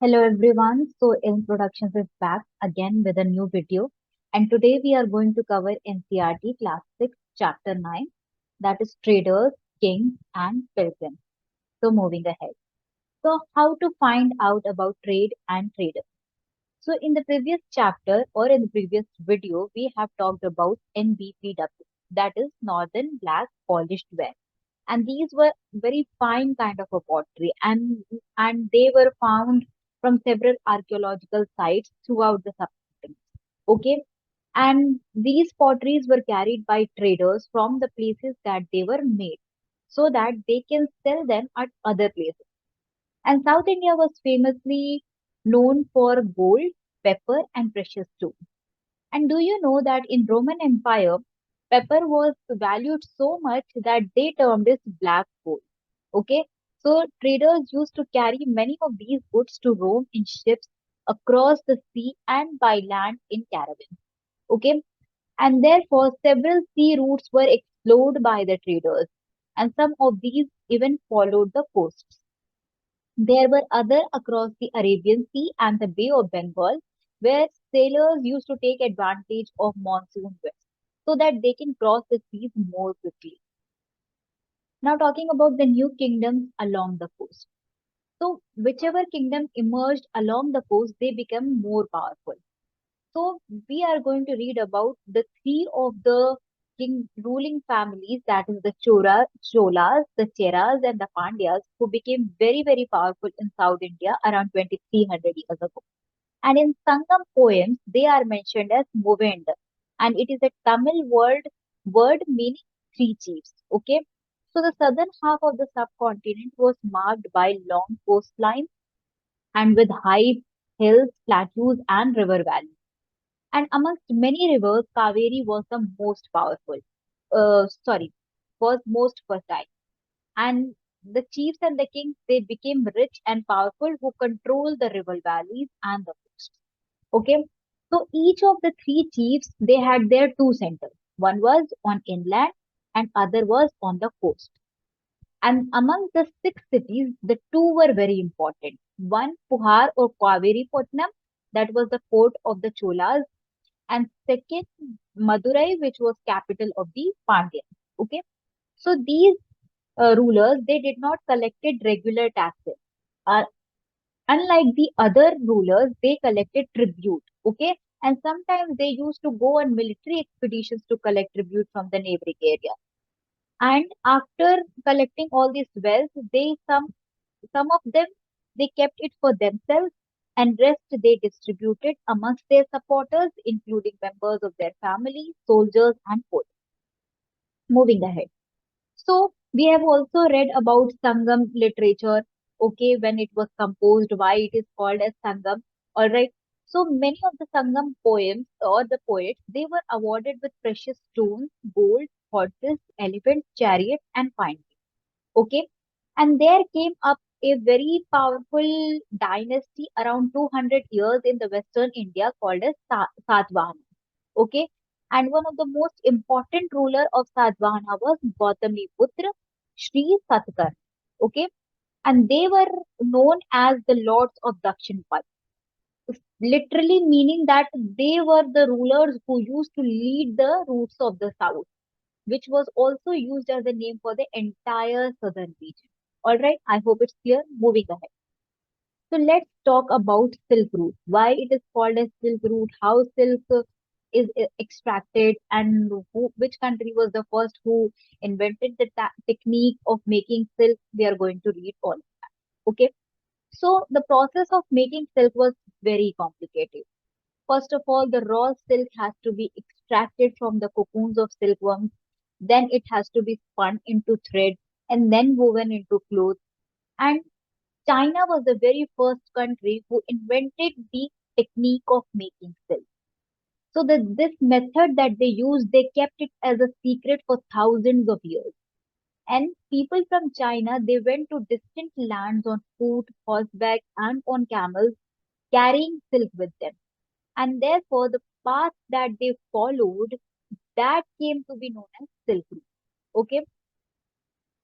Hello everyone. So Introductions is back again with a new video, and today we are going to cover NCRT Class 6 Chapter 9, that is Traders, Kings and Pilgrims. So moving ahead. So how to find out about trade and traders. So in the previous chapter or in the previous video we have talked about NBPW, that is Northern Black Polished Ware, and these were very fine kind of a pottery, and they were found from several archaeological sites throughout the subcontinent. Okay, and these potteries were carried by traders from the places that they were made so that they can sell them at other places. And South India was famously known for gold, pepper and precious stones. And do you know that in Roman Empire, pepper was valued so much that they termed it black gold. Okay, so traders used to carry many of these goods to Rome in ships across the sea and by land in caravans. Okay, and therefore several sea routes were explored by the traders, and some of these even followed the coasts. There were other across the Arabian Sea and the Bay of Bengal, where sailors used to take advantage of monsoon winds so that they can cross the seas more quickly. Now, talking about the new kingdoms along the coast. So, whichever kingdom emerged along the coast, they became more powerful. So, we are going to read about the three of the king ruling families, that is the Cholas, the Cheras, and the Pandyas, who became very, very powerful in South India around 2300 years ago. And in Sangam poems, they are mentioned as Movend, and it is a Tamil word meaning three chiefs. Okay, so the southern half of the subcontinent was marked by long coastlines and with high hills, plateaus, and river valleys. And amongst many rivers, Kaveri was the most powerful. Sorry, was most fertile. And the chiefs and the kings, they became rich and powerful who controlled the river valleys and the coast. Okay, so each of the three chiefs, they had their two centers. One was on inland and other was on the coast. And among the six cities, the two were very important. One, Puhar or Kaveri Potnam, that was the port of the Cholas, and second, Madurai, which was capital of the Pandyans. Okay, so these rulers, they did not collected regular taxes. Uh, Unlike the other rulers, they collected tribute. Okay, and sometimes they used to go on military expeditions to collect tribute from the neighboring area. And after collecting all this wealth, they some of them, they kept it for themselves, and rest they distributed amongst their supporters, including members of their family, soldiers, and poets. Moving ahead. So we have also read about Sangam literature, okay, when it was composed, why it is called as Sangam. All right. So many of the Sangam poems or the poets, they were awarded with precious stones, gold, horses, elephants, chariots, and fine. Okay. And there came up a very powerful dynasty around 200 years in the Western India called as Satvahana. Okay. And one of the most important ruler of Satvahana was Gautamiputra Sri Satkar. Okay. And they were known as the lords of Dakshinpad, literally meaning that they were the rulers who used to lead the routes of the south, which was also used as a name for the entire southern region. All right, I hope it's clear. Moving ahead. So let's talk about Silk Route. Why it is called as Silk Route, how silk is extracted, and which country was the first who invented the technique of making silk. We are going to read all of that. Okay. So the process of making silk was very complicated. First of all, the raw silk has to be extracted from the cocoons of silkworms. Then it has to be spun into thread and then woven into clothes. And China was the very first country who invented the technique of making silk. So this method that they used, they kept it as a secret for thousands of years. And people from China, they went to distant lands on foot, horseback, and on camels, carrying silk with them. And therefore, the path that they followed, that came to be known as Silk Route. Okay.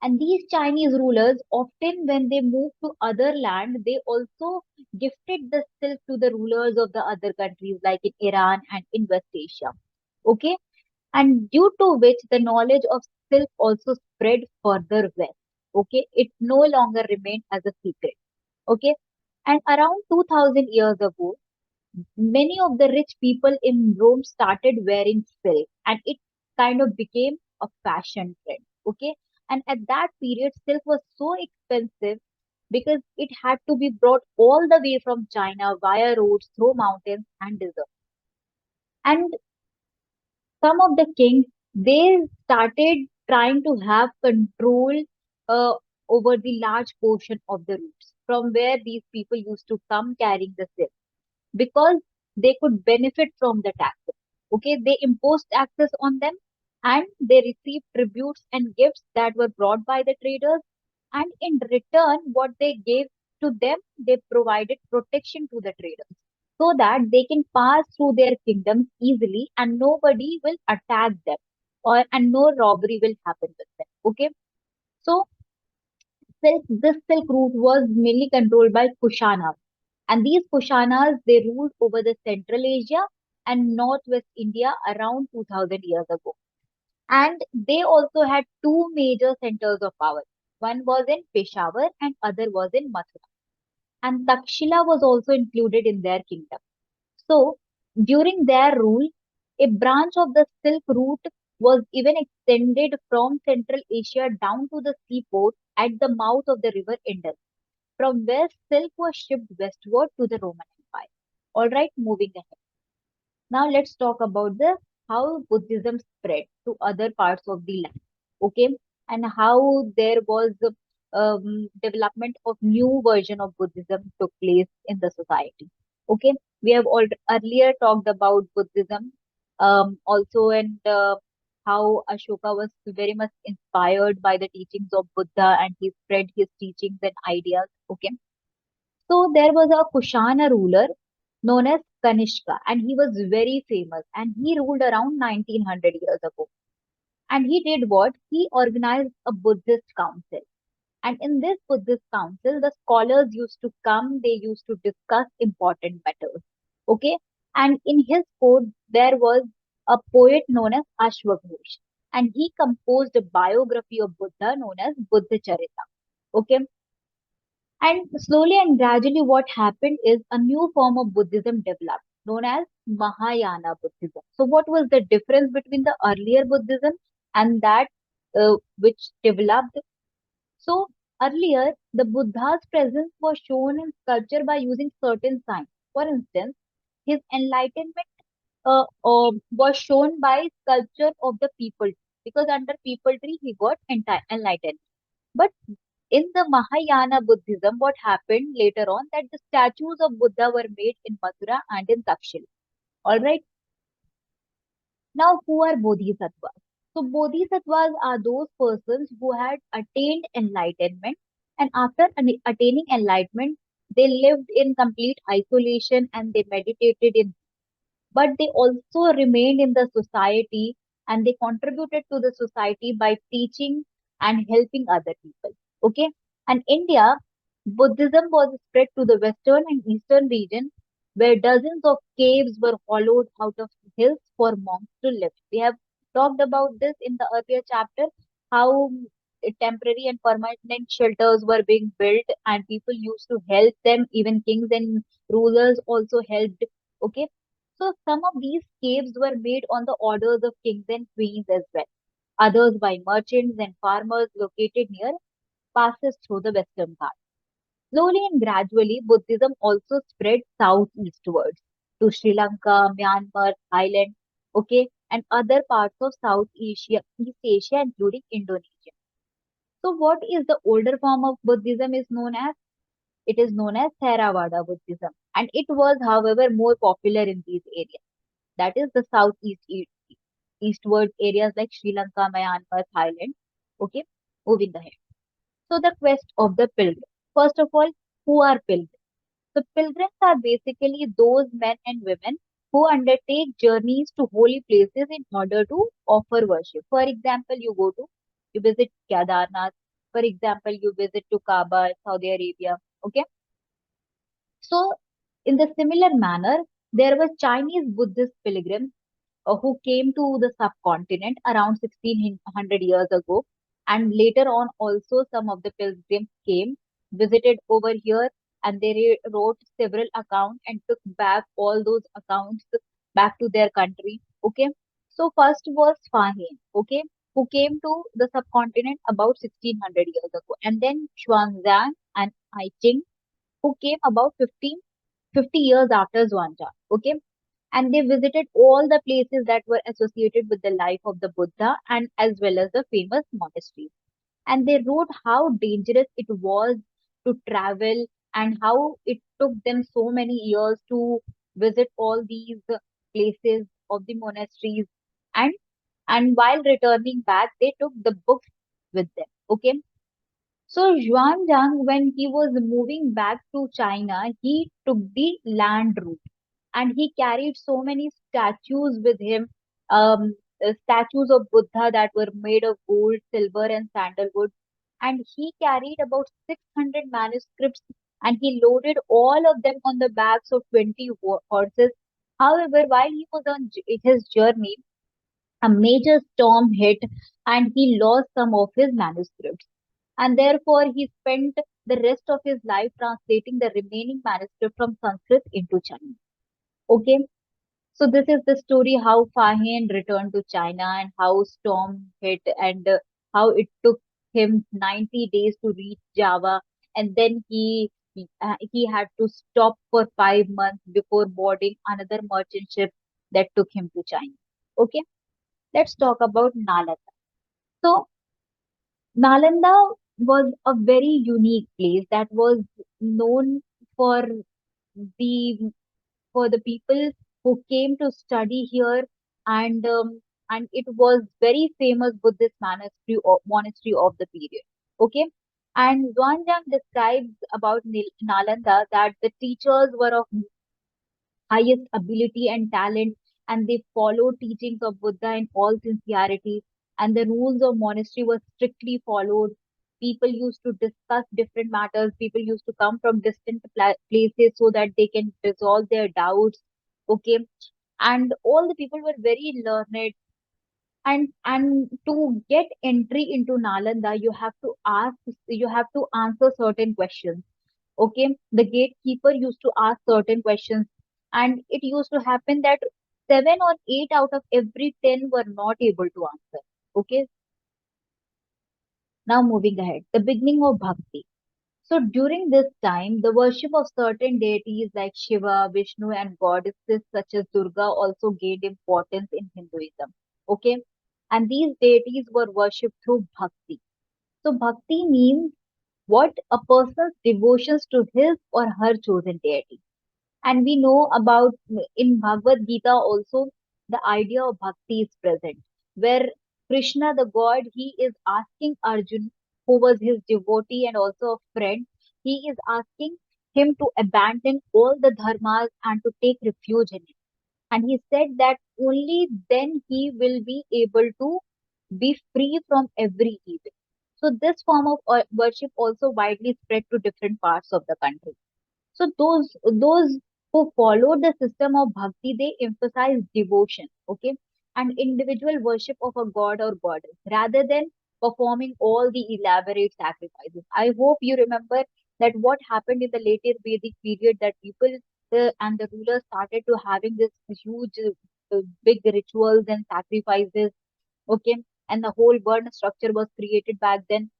And these Chinese rulers, often when they moved to other land, they also gifted the silk to the rulers of the other countries like in Iran and in West Asia. Okay. And due to which the knowledge of silk also spread further west. Okay. It no longer remained as a secret. Okay. And around 2000 years ago, many of the rich people in Rome started wearing silk and it kind of became a fashion trend. Okay. And at that period, silk was so expensive because it had to be brought all the way from China via roads, through mountains and deserts. And some of the kings, they started trying to have control uh, over the large portion of the routes from where these people used to come carrying the silk because they could benefit from the taxes. Okay, they imposed taxes on them and they received tributes and gifts that were brought by the traders. And in return, what they gave to them, they provided protection to the traders so that they can pass through their kingdoms easily and nobody will attack them or and no robbery will happen with them. Okay, so this Silk Route was mainly controlled by Kushanas, and these Kushanas, they ruled over the Central Asia and Northwest India around 2000 years ago. And they also had two major centers of power. One was in Peshawar and other was in Mathura. And Takshila was also included in their kingdom. So during their rule, a branch of the Silk Route was even extended from Central Asia down to the seaport at the mouth of the river Indus, from where silk was shipped westward to the Roman Empire. All right, moving ahead. Now let's talk about the how Buddhism spread to other parts of the land. Okay, and how there was development of new version of Buddhism took place in the society. Okay, we have earlier talked about Buddhism, also and how Ashoka was very much inspired by the teachings of Buddha and he spread his teachings and ideas. Okay, so there was a Kushana ruler known as Kanishka, and he was very famous and he ruled around 1900 years ago. And he did what? He organized a Buddhist council. And in this Buddhist council, the scholars used to come, they used to discuss important matters. Okay? And in his court, there was a poet known as Ashwaghosh. And he composed a biography of Buddha known as Buddha Charita. Okay? And slowly and gradually, what happened is a new form of Buddhism developed, known as Mahayana Buddhism. So, what was the difference between the earlier Buddhism and that which developed? So, earlier, the Buddha's presence was shown in sculpture by using certain signs. For instance, his enlightenment was shown by sculpture of the people because under people tree he got enlightened. But in the Mahayana Buddhism, what happened later on that the statues of Buddha were made in Mathura and in Takshila. All right. Now, who are Bodhisattvas? So, Bodhisattvas are those persons who had attained enlightenment, and after attaining enlightenment, they lived in complete isolation and they meditated in, but they also remained in the society and they contributed to the society by teaching and helping other people. Okay. And India, Buddhism was spread to the western and eastern region where dozens of caves were hollowed out of hills for monks to live. We have talked about this in the earlier chapter, how temporary and permanent shelters were being built and people used to help them, even kings and rulers also helped. Okay, so some of these caves were made on the orders of kings and queens as well. Others by merchants and farmers located near passes through the Western Ghats. Slowly and gradually, Buddhism also spread southeastwards to Sri Lanka, Myanmar, Thailand, okay, and other parts of South Asia, East Asia, including Indonesia. So, what is the older form of Buddhism is known as? It is known as Theravada Buddhism, and it was, however, more popular in these areas. That is the eastward areas like Sri Lanka, Myanmar, Thailand. Okay, moving ahead. So the quest of the pilgrim. First of all, who are pilgrims? So pilgrims are basically those men and women who undertake journeys to holy places in order to offer worship. For example, you visit Kedarnath For example, you visit to Kaaba, Saudi Arabia. Okay. So, in the similar manner, there were Chinese Buddhist pilgrims who came to the subcontinent around 1600 years ago. And later on, also, some of the pilgrims came, visited over here, and they wrote several accounts and took back all those accounts back to their country. Okay. So, first was Fahin, okay, who came to the subcontinent about 1600 years ago. And then Xuanzang and I Ching, who came about 50 years after Zhuangzi. Okay. And they visited all the places that were associated with the life of the Buddha and as well as the famous monasteries. And they wrote how dangerous it was to travel and how it took them so many years to visit all these places of the monasteries. And while returning back, they took the books with them. Okay. So Xuanzang, when he was moving back to China, he took the land route and he carried so many statues with him, statues of Buddha that were made of gold, silver, and sandalwood. And he carried about 600 manuscripts and he loaded all of them on the backs of 20 horses. However, while he was on his journey, a major storm hit and he lost some of his manuscripts. And therefore, he spent the rest of his life translating the remaining manuscript from Sanskrit into Chinese. Okay, so this is the story how Fahin returned to China and how storm hit and how it took him 90 days to reach Java, and then he had to stop for 5 months before boarding another merchant ship that took him to China. Okay, let's talk about Nalanda. So Nalanda was a very unique place that was known for the people who came to study here, and it was very famous Buddhist monastery of the period. Okay, and Zhuanzhang describes about Nalanda that the teachers were of highest ability and talent, and they followed teachings of Buddha in all sincerity, and the rules of monastery were strictly followed. People used to discuss different matters. People used to come from distant places so that they can resolve their doubts. Okay, and all the people were very learned. And to get entry into Nalanda, you have to answer certain questions. Okay, the gatekeeper used to ask certain questions, and it used to happen that 7 or 8 out of every 10 were not able to answer. Okay, now moving ahead, the beginning of Bhakti. So during this time, the worship of certain deities like Shiva, Vishnu, and goddesses such as Durga also gained importance in Hinduism. Okay, and these deities were worshipped through bhakti. So bhakti means what a person's devotions to his or her chosen deity. And we know about in Bhagavad Gita also the idea of bhakti is present, where Krishna, the God, he is asking Arjun, who was his devotee and also a friend, he is asking him to abandon all the dharmas and to take refuge in it. And he said that only then he will be able to be free from every evil. So this form of worship also widely spread to different parts of the country. So those who followed the system of bhakti, they emphasize devotion, okay, and individual worship of a god or goddess rather than performing all the elaborate sacrifices. I hope you remember that what happened in the later Vedic period that people and the rulers started to having this huge big rituals and sacrifices, okay, and the whole burn structure was created back then.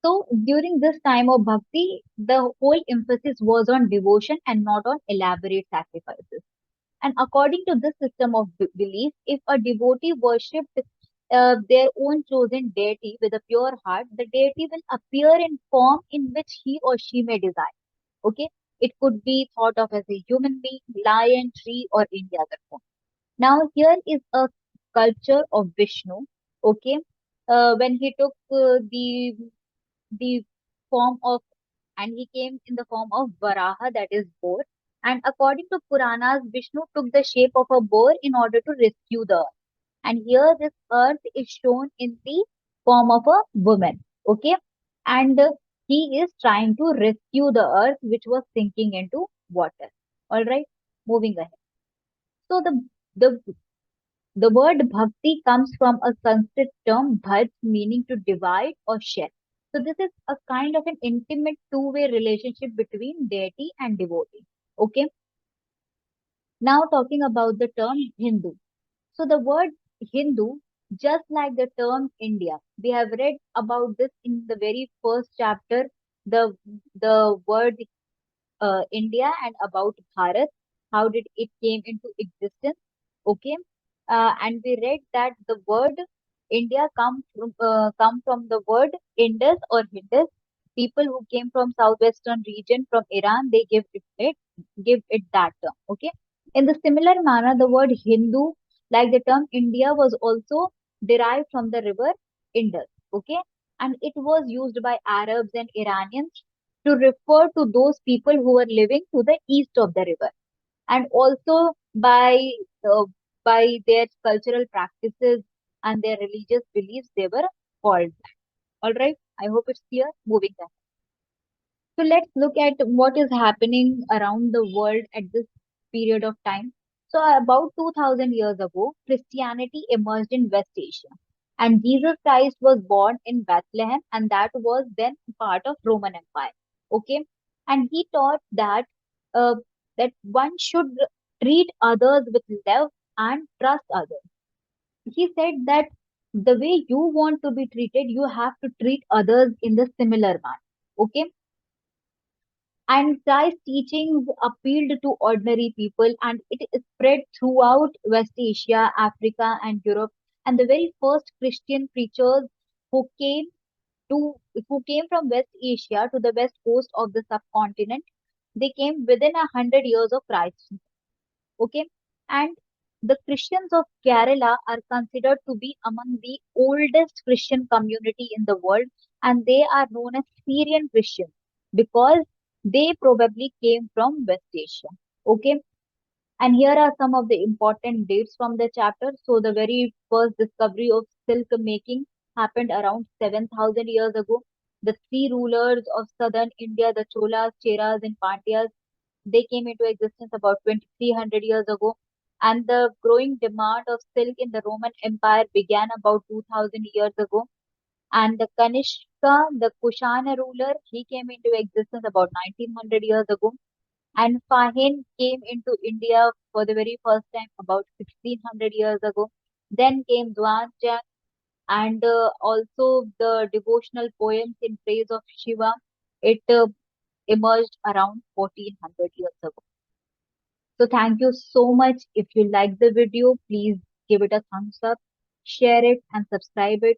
So during this time of bhakti, the whole emphasis was on devotion and not on elaborate sacrifices. And according to this system of belief, if a devotee worshipped their own chosen deity with a pure heart, the deity will appear in form in which he or she may desire. Okay, it could be thought of as a human being, lion, tree, or any other form. Now here is a sculpture of Vishnu. Okay, when he took the form of and he came in the form of Varaha, that is boar. And according to Puranas, Vishnu took the shape of a boar in order to rescue the earth. And here this earth is shown in the form of a woman. Okay, and he is trying to rescue the earth which was sinking into water. All right, moving ahead. So the the word bhakti comes from a Sanskrit term bhaj, meaning to divide or share. So this is a kind of an intimate two-way relationship between deity and devotee. Okay. Now talking about the term Hindu. So the word Hindu, just like the term India, we have read about this in the very first chapter. The the word India and about Bharat. How did it came into existence? Okay, and we read that the word India come from the word Indus or Hindus. People who came from southwestern region from Iran, they give it that term. Okay, in the similar manner, the word Hindu, like the term India, was also derived from the river Indus. Okay, and it was used by Arabs and Iranians to refer to those people who were living to the east of the river, and also uh, by their cultural practices and their religious beliefs they were called. All right, I hope it's clear. Moving on. So let's look at what is happening around the world at this period of time. So about 2000 years ago, Christianity emerged in West Asia, and Jesus Christ was born in Bethlehem, and that was then part of Roman Empire. Okay, and he taught uh, that one should treat others with love and trust others. He said that the way you want to be treated, you have to treat others in the similar manner. Okay, and Christ's teachings appealed to ordinary people, and it spread throughout West Asia, Africa, and Europe. And the very first Christian preachers who came who came from West Asia to the west coast of the subcontinent, they came within 100 years of Christ. Okay, and the Christians of Kerala are considered to be among the oldest Christian community in the world, and they are known as Syrian Christians because they probably came from West Asia. Okay, and here are some of the important dates from the chapter. So the very first discovery of silk making happened around 7,000 years ago. The three rulers of southern India, the Cholas, Cheras, and Pandyas, they came into existence about 2300 years ago. And the growing demand of silk in the Roman Empire began about 2000 years ago. And the Kanishka, the Kushana ruler, he came into existence about 1900 years ago. And Fahin came into India for the very first time about 1600 years ago. Then came Zhuangjiang, and also the devotional poems in praise of Shiva. It emerged around 1400 years ago. So thank you so much. If you like the video, please give it a thumbs up, share it and subscribe it.